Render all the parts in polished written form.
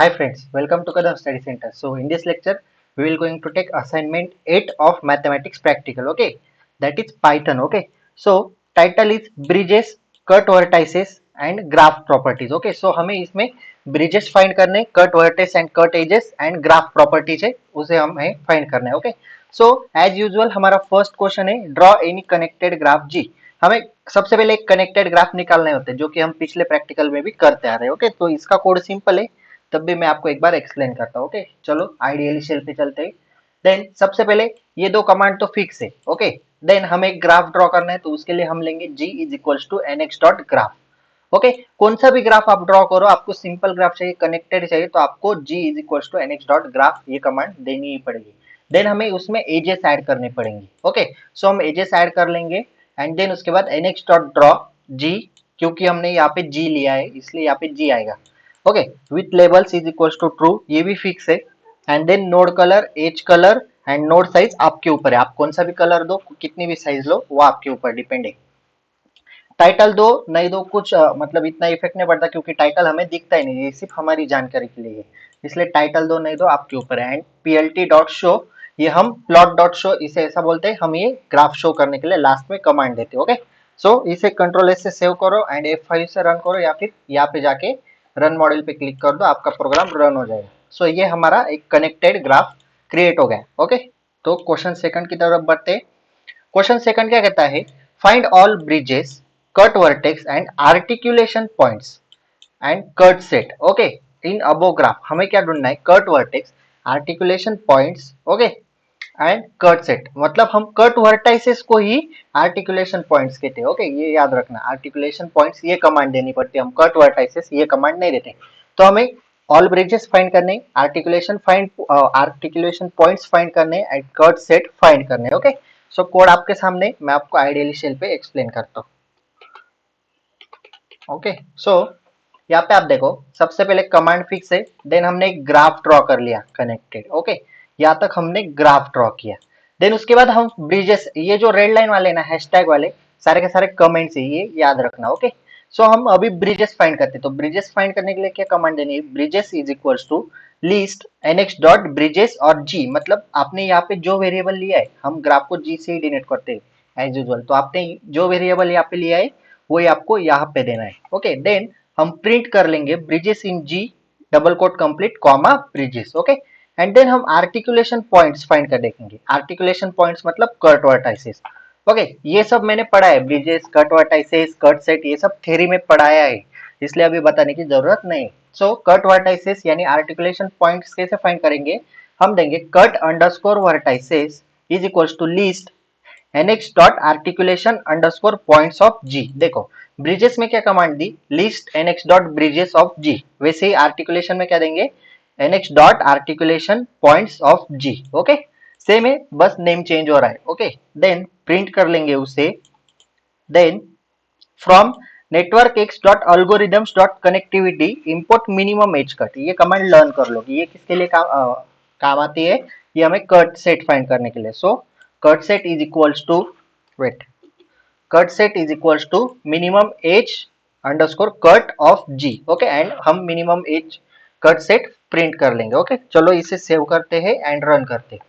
Hi friends, welcome to Kadam Study Center. So in this lecture, we will going to take assignment 8 of mathematics practical. Okay, that is Python. Okay, so title is bridges, cut vertices and graph properties. Okay, so हमें इसमें bridges find करने, cut vertex and cut edges and graph properties है, उसे हमें find करना है. Okay, so as usual हमारा first question है draw any connected graph G. हमें सबसे पहले एक कनेक्टेड ग्राफ निकालने होते हैं जो कि हम पिछले प्रैक्टिकल में भी करते आ रहे हैं. ओके, तो इसका कोड सिंपल है, तब भी मैं आपको एक बार एक्सप्लेन करता हूँ. ओके, चलो आइडियली शेल पे चलते हैं. देन सबसे पहले ये दो कमांड तो फिक्स है. ओके, देन हमें एक ग्राफ ड्रॉ करना है तो उसके लिए हम लेंगे g is equals to nx dot graph. Okay, कौन सा भी ग्राफ आप ड्रॉ करो, आपको सिंपल ग्राफ चाहिए, कनेक्टेड चाहिए, तो आपको g is equals to nx dot graph ये कमांड देनी ही पड़ेगी. देन हमें उसमें एजेस ऐड करने पड़ेंगे. ओके, सो हम एजेस ऐड कर लेंगे एंड देन उसके बाद nx डॉट ड्रॉ g, क्योंकि हमने यहाँ पे g लिया है इसलिए यहाँ पे g आएगा. Okay, with labels is equals to true, ये भी फिक्स है. And then node colour, edge colour and node size आपके ऊपर है, आप कौन सा भी कलर दो, कितनी भी साइज लो, वो आपके ऊपर डिपेंड है. टाइटल दो नहीं दो कुछ मतलब इतना इफेक्ट नहीं पड़ता, क्योंकि टाइटल हमें दिखता ही नहीं, ये सिर्फ हमारी जानकारी के लिए है, इसलिए टाइटल दो नहीं दो आपके ऊपर है. एंड plt डॉट शो, ये हम प्लॉट डॉट शो इसे ऐसा बोलते हैं, हम ये ग्राफ शो करने के लिए लास्ट में कमांड देते हैं. ओके, सो इसे कंट्रोल एस से सेव करो एंड F5 से रन करो, या फिर यहाँ पे जाके रन मॉड्यूल पे क्लिक कर दो, आपका प्रोग्राम रन हो जाएगा. सो ये हमारा एक कनेक्टेड ग्राफ क्रिएट हो गया. ओके, तो क्वेश्चन सेकंड की तरफ बढ़ते. क्वेश्चन सेकंड क्या कहता है, find all bridges, cut vertex and articulation points and cut set. Okay, in above graph हमें क्या ढूंढना है, cut vertex, articulation points, okay, and cut set. मतलब हम कट वर्टाइसेस को ही आर्टिकुलेशन पॉइंट्स कहते हैं. ओके, ये याद रखना, आर्टिकुलेशन पॉइंट्स ये कमांड देनी पड़ती है, हम कट वर्टाइसेस ये कमांड नहीं देते. तो हमें ऑल ब्रिजेस फाइंड करने, आर्टिकुलेशन पॉइंट्स फाइंड करने एंड कट सेट फाइंड करने. ओके, सो कोड आपके सामने, मैं आपको आइडियली शेल पे एक्सप्लेन करता हूँ. ओके, सो यहाँ पे आप देखो, सबसे पहले कमांड फिक्स है, देन हमने एक ग्राफ ड्रॉ कर लिया कनेक्टेड. ओके, यहाँ तक हमने ग्राफ ड्रॉ किया. देन उसके बाद हम ब्रिजेस, ये जो रेड लाइन वाले ना हैशटैग वाले, सारे के सारे कमेंट्स है, ये याद रखना. ओके, सो हम अभी ब्रिजेस फाइंड करते हैं, तो ब्रिजेस फाइंड करने के लिए क्या कमांड देनी है, bridges is equals to list nx dot bridges और g. मतलब आपने यहाँ पे जो वेरिएबल लिया है, हम ग्राफ को g से ही डिनोट करते हैं एज यूजुअल, तो आपने जो वेरिएबल यहाँ पे लिया है वही आपको यहाँ पे देना है. ओके, देन हम प्रिंट कर लेंगे bridges in G double quote complete comma bridges. Okay, and then हम आर्टिकुलेशन पॉइंट्स फाइंड कर देखेंगे. आर्टिकुलेशन पॉइंट्स मतलब कट वर्टाइसेस. ओके, ये सब मैंने पढ़ा है, bridges, cut vertices, cut set, ये सब थ्योरी में पढ़ाया है, इसलिए अभी बताने की जरूरत नहीं. सो कट वर्टाइसेस यानी आर्टिकुलेशन पॉइंट्स कैसे फाइंड करेंगे, हम देंगे cut underscore vertices is equals to list nx dot articulation underscore points of g. देखो, ब्रिजेस में क्या कमांड दी, list nx dot bridges of g, वैसे ही आर्टिकुलेशन में क्या देंगे, nx dot articulation points of g. Okay, same है, बस नेम चेंज हो रहा है. ओके, देन प्रिंट कर लेंगे उसे. Then from network X dot algorithms dot connectivity import minimum edge cut, ये कमांड लर्न कर लो कि ये किसके लिए काम आती है, ये हमें कट सेट फाइंड करने के लिए. So cut set is equals to, wait, cut set is equals to minimum edge underscore cut off G. Okay, and हम minimum edge cut set print कर लेंगे. ओके, चलो इसे सेव करते हैं एंड रन करते हैं.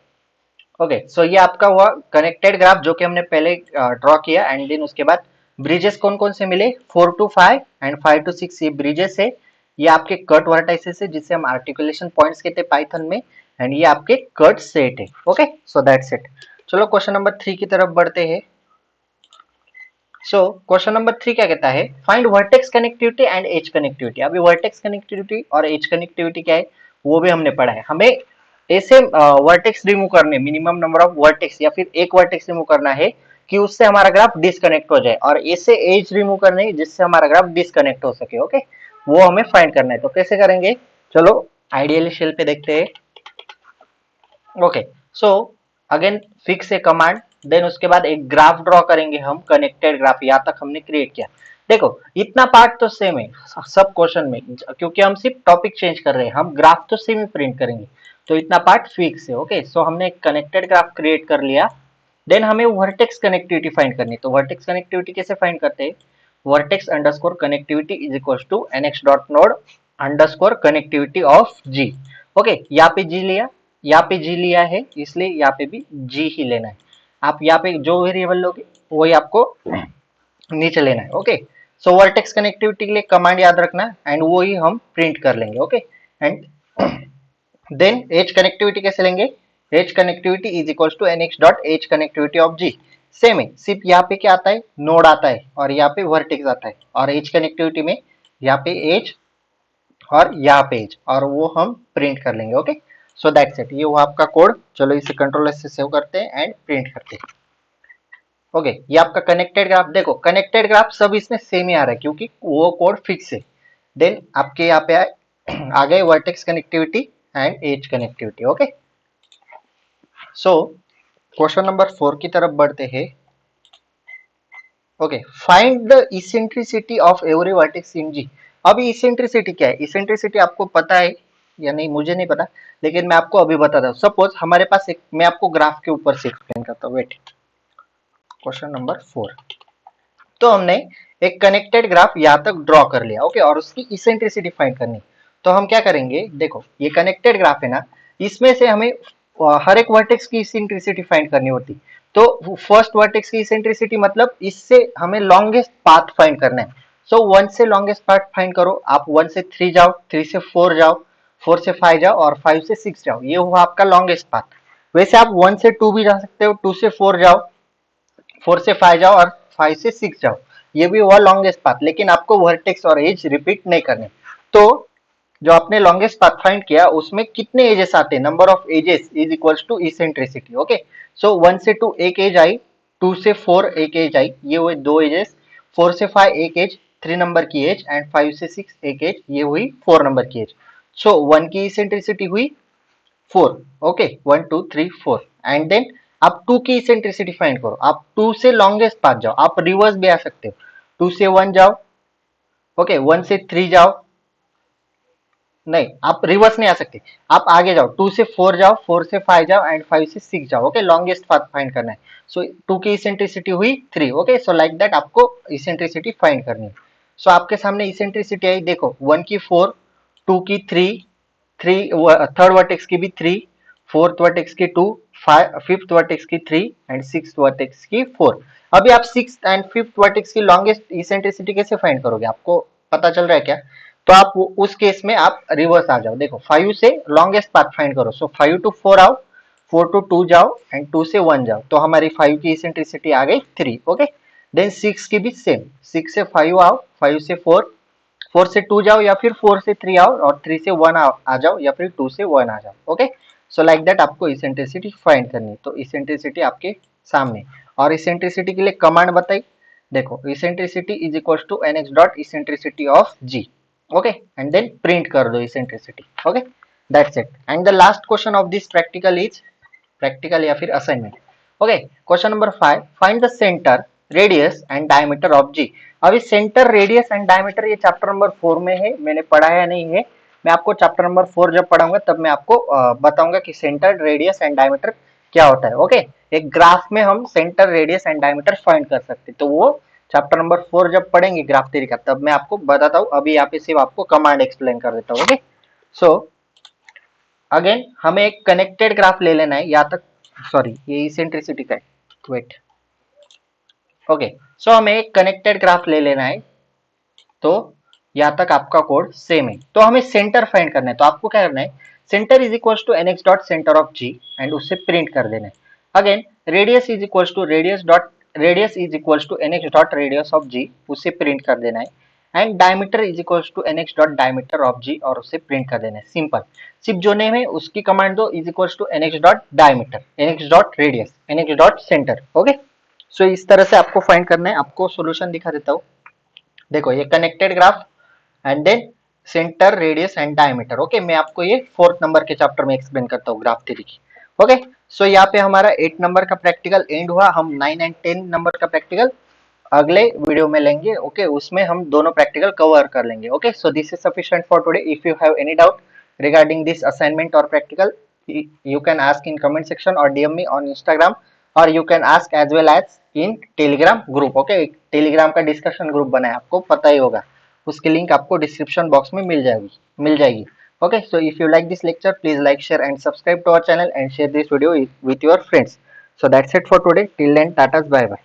ओके, सो ये आपका हुआ कनेक्टेड ग्राफ जो कि हमने पहले ड्रॉ किया. एंड देन उसके बाद ब्रिजेस कौन कौन से मिले, 4 to 5 एंड 5 to 6 ये ब्रिजेस है, ये आपके कट वर्टाइसेस है जिसे हम आर्टिकुलेशन पॉइंट्स कहते हैं पाइथन में, एंड ये आपके कट सेट है. Okay, so that's it. चलो क्वेश्चन नंबर 3 की तरफ बढ़ते हैं. सो क्वेश्चन नंबर 3 क्या कहता है, find vertex connectivity and edge connectivity. अभी वर्टेक्स कनेक्टिविटी और एज कनेक्टिविटी क्या है वो भी हमने पढ़ा है. हमें ऐसे वर्टेक्स रिमूव करने, मिनिमम नंबर ऑफ वर्टेक्स या फिर एक वर्टेक्स रिमूव करना है कि उससे हमारा ग्राफ डिस्कनेक्ट हो जाए, और ऐसे एज रिमूव करने जिससे हमारा ग्राफ डिस्कनेक्ट हो सके. ओके, वो हमें फाइंड करना है. तो कैसे करेंगे, चलो आइडियली शेल पे देखते हैं. Okay, so again fix a command, then उसके बाद एक ग्राफ ड्रॉ करेंगे हम, कनेक्टेड ग्राफ यहाँ तक हमने क्रिएट किया. देखो इतना पार्ट तो सेम है सब क्वेश्चन में, क्योंकि हम सिर्फ टॉपिक चेंज कर रहे हैं, हम ग्राफ तो सेम ही प्रिंट करेंगे, तो इतना पार्ट फिक्स है. ओके, सो हमने एक कनेक्टेड ग्राफ क्रिएट कर लिया. देन हमें वर्टेक्स कनेक्टिविटी फाइंड करनी. तो वर्टेक्स कनेक्टिविटी कैसे फाइंड करते हैं, vertex underscore connectivity is equal to nx dot node underscore connectivity of G. Okay, यहाँ पे जी लिया, यहाँ पे जी लिया है, इसलिए यहाँ पे भी जी ही लेना है। आप यहाँ पे जो वेरिएबल लोगे वही आपको नीचे लेना है। ओके, सो वर्टेक्स कनेक्टिविटी के लिए कमांड याद रखना एंड वो ही हम प्रिंट कर लेंगे। Okay, and then edge connectivity कैसे लेंगे? Edge connectivity is equals to N X dot edge connectivity of G. Same है, सिर्फ यहाँ पे क्या आता है, नोड आता है और यहाँ पे वर्टेक्स आता है, और एज कनेक्टिविटी में यहाँ पे एज और यहाँ पे एज, और वो हम प्रिंट कर लेंगे। ओके, सो दैट्स इट, ये हुआ आपका कोड। चलो इसे कंट्रोलर से सेव करते हैं एंड प्रिंट करते हैं। ओके, ये आपका कनेक्टेड ग्राफ। देखो कनेक्टेड ग्राफ सब इसमें सेम ही आ रहा है क्योंकि वो कोड फिक्स है। देन आपके यहाँ पे आ गए vertex connectivity and edge connectivity. Okay, so question number 4 की तरफ बढ़ते हैं। Okay, find the eccentricity of every vertex in G. अभी इसेंट्रिसिटी क्या है? इसेंट्रिसिटी आपको पता है या नहीं मुझे नहीं पता, लेकिन मैं आपको अभी बताता हूँ। सपोज हमारे पास एक, मैं आपको ग्राफ के ऊपर से एक्सप्लेन करता हूँ। Wait, question number 4। तो हमने एक कनेक्टेड ग्राफ यहाँ तक ड्रॉ कर लिया। ओके, और उसकी इसेंट्रिसिटी फाइंड करनी। तो हम क्या करेंगे, देखो ये कनेक्टेड ग्राफ है ना, इसमें से हमें हर एक वर्टेक्स की इसेंट्रिसिटी फाइंड करनी होती। तो फर्स्ट वर्टेक्स की इसेंट्रिसिटी मतलब इससे हमें लॉन्गेस्ट पाथ फाइंड करना है। सो 1 से लॉन्गेस्ट पाथ फाइंड करो। आप 1 से 3 जाओ, 3 से 4 जाओ, 4 से 5 जाओ और 5 से 6 जाओ, ये हुआ आपका लॉन्गेस्ट पाथ। वैसे आप 1 से 2 भी जा सकते हो, 2 से 4 जाओ, 4 से 5 जाओ और 5 से 6 जाओ, ये भी हुआ लॉन्गेस्ट पाथ। लेकिन आपको वर्टेक्स और एज रिपीट नहीं करने। तो जो आपने लॉन्गेस्ट पाथ फाइंड किया उसमें कितने एजेस आते हैं, number of edges is equals to eccentricity. Okay, so 1 से 2 एक एज आई, 2 से 4 एक एज आई, ये हुए 2 एजेस। 4 से 5 एक एज, 3 नंबर की एज, एंड 5 से 6 एक एज, ये हुई 4 नंबर की एज। सो 1 की इसेंट्रिसिटी हुई 4। ओके, 1 2 3 4। एंड देन आप 2 की इसेंट्रिसिटी फाइंड करो। आप 2 से लॉन्गेस्ट पाथ जाओ, आप रिवर्स भी आ सकते हो। 2 से 1 जाओ, ओके, 1 से 3 जाओ, नहीं आप रिवर्स नहीं आ सकते, आप आगे जाओ, 2 से 4 जाओ, 4 से 5 जाओ एंड 5 से 6 जाओ। ओके, लॉन्गेस्ट पाथ फाइंड करना है। सो 2 की इसेंट्रिसिटी हुई 3। ओके, सो लाइक दैट आपको इसेंट्रिसिटी फाइंड करनी है। सो आपके सामने इसेंट्रिसिटी आई, देखो 1 की 4, 2 की 3, थर्ड वर्टेक्स की भी 3, फोर्थ वर्टेक्स की 2, फिफ्थ वर्टेक्स की 3 एंड सिक्स्थ वर्टेक्स की 4। अभी आप सिक्स्थ एंड फिफ्थ वर्टेक्स की लॉन्गेस्ट इसेंट्रिसिटी कैसे फाइंड करोगे, आपको पता चल रहा है क्या? तो आप उस केस में आप रिवर्स आ जाओ। देखो 5 से लॉन्गेस्ट पाथ फाइंड करो। सो 5 टू 4 आओ, 4 टू 2 जाओ एंड 2 से 1 जाओ, तो हमारी 5 की इसेंट्रिसिटी आ गई 3। ओके, देन 6 की भी सेम, 6 से 5 आओ, 5 से 4, 4 से 2 जाओ या फिर 4 से 3 आओ, और 3 से 1 आ जाओ या फिर 2 से 1 आ जाओ। ओके, सो लाइक दैट आपको इसेंट्रिसिटी फाइंड करनी है। तो इसेंट्रिसिटी आपके सामने, और इसेंट्रिसिटी के लिए कमांड बताई। देखो eccentricity is equal to N X dot eccentricity of G. Okay, and then print कर दो eccentricity. Okay, that's it. And the last question of this practical is, practical या फिर assignment. Okay, question number 5, find the centre, radius and diameter of G. अभी centre, radius and diameter ये chapter number 4 में है, मैंने पढ़ाया नहीं है। मैं आपको चैप्टर नंबर 4 जब पढ़ाऊंगा तब मैं आपको बताऊंगा कि सेंटर, रेडियस एंड डायमीटर क्या होता है। ओके, एक ग्राफ में हम centre, radius and diameter find कर सकते हैं, तो वो चैप्टर नंबर 4 जब पढ़ेंगे ग्राफ थ्योरी का तब मैं आपको बताता हूँ। अभी यहाँ पे सिर्फ आपको कमांड एक्सप्लेन कर देता हूँ। ओके, सो अगेन हमें एक कनेक्टेड ग्राफ ले लेना है यहाँ तक। सॉरी, ये इसेंट्रिसिटी का है, वेट। ओके, सो हमें एक कनेक्टेड ग्राफ ले लेना है। तो यहाँ तक आपका कोड सेम है। तो हमें सेंटर फाइंड करना है, तो आपको क्या करना है, centre is equal to N X dot centre of G and उससे प्रिंट कर देना है। Again radius is equal to radius is equal to N X dot radius of G, उसे प्रिंट कर देना है। And diameter is equal to N X dot diameter of G, और उसे प्रिंट कर देना है। सिंपल, सिर्फ जो नेम है उसकी कमांड दो, is equal to N X dot diameter, N X dot radius, N X dot centre. Okay, so इस तरह से आपको फाइंड करना है। आपको सोल्यूशन दिखा देता हूँ। देखो ये connected graph and then centre, radius and diameter. Okay, मैं आपको ये 4th नंबर के चैप्टर में एक्सप्लेन करता हूँ ग्राफ थ्योरी की। ओके, सो यहाँ पे हमारा 8 नंबर का प्रैक्टिकल एंड हुआ। हम 9 एंड 10 नंबर का प्रैक्टिकल अगले वीडियो में लेंगे। ओके, उसमें हम दोनों प्रैक्टिकल कवर कर लेंगे। Okay, so this is sufficient for today. If you have any doubt regarding this assignment or practical, you can ask in comment section or DM me on Instagram, or you can ask as well as in Telegram group. Okay, Telegram का discussion group बना है, आपको पता ही होगा। उसकी link आपको description box में मिल जाएगी। Okay, so if you like this lecture, please like, share and subscribe to our channel and share this video with your friends. So that's it for today. Till then, tatas, bye bye.